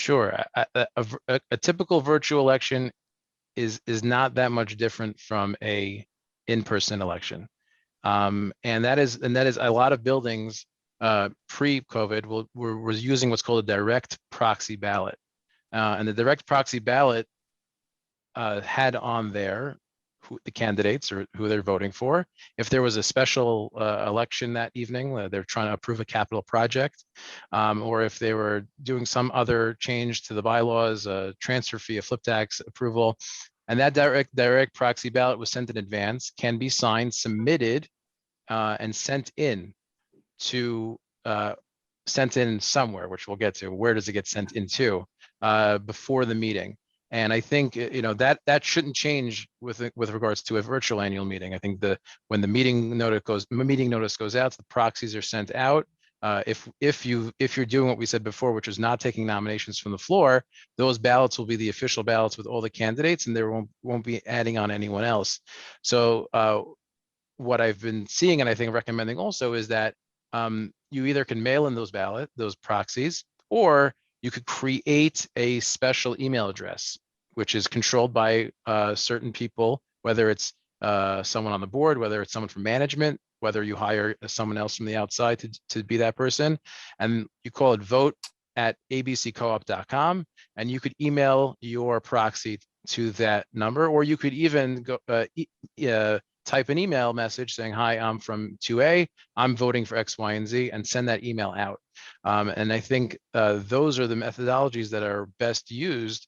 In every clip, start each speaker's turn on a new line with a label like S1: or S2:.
S1: Sure. A typical virtual election is not that much different from a in-person election. And that is a lot of buildings pre-COVID were using what's called a direct proxy ballot. And the direct proxy ballot had on there the candidates or who they're voting for. If there was a special election that evening, they're trying to approve a capital project, or if they were doing some other change to the bylaws, a transfer fee, a flip tax approval, and that direct proxy ballot was sent in advance, can be signed, submitted, and sent in to sent in somewhere, which we'll get to. Where does it get sent into before the meeting? And I think that shouldn't change with regards to a virtual annual meeting. I think when the meeting notice goes out, the proxies are sent out. If you're doing what we said before, which is not taking nominations from the floor, those ballots will be the official ballots with all the candidates, and there won't be adding on anyone else. So what I've been seeing, and I think recommending also, is that you either can mail in those proxies, or you could create a special email address, which is controlled by certain people, whether it's someone on the board, whether it's someone from management, whether you hire someone else from the outside to be that person. And you call it vote@abccoop.com, and you could email your proxy to that number, or you could even go type an email message saying, "Hi, I'm from 2A, I'm voting for X, Y, and Z," and send that email out. And I think those are the methodologies that are best used.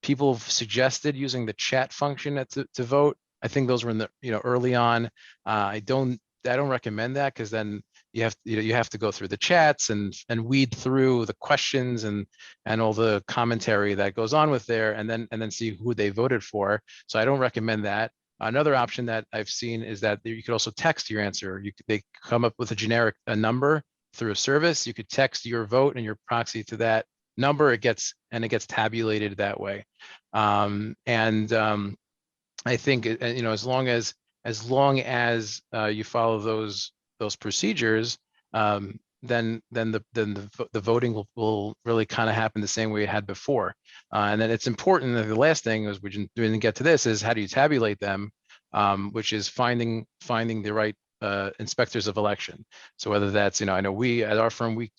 S1: People have suggested using the chat function to vote. I think those were in the early on. I don't recommend that, because then you have to go through the chats and weed through the questions and all the commentary that goes on with there, and then see who they voted for. So I don't recommend that. Another option that I've seen is that you could also text your answer. They come up with a generic number through a service. You could text your vote and your proxy to that number. It gets tabulated that way. I think as long as you follow those procedures, then the voting will really kind of happen the same way it had before. And then it's important that the last thing is, we didn't get to this, is how do you tabulate them, which is finding the right inspectors of election. So whether that's, I know we at our firm, we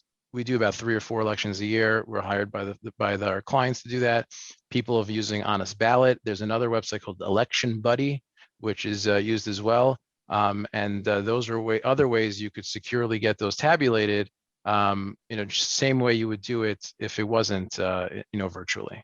S1: do about 3 or 4 elections a year. We're hired by our clients to do that. People are using Honest Ballot. There's another website called Election Buddy, which is used as well. Those are other ways you could securely get those tabulated, same way you would do it if it wasn't, virtually.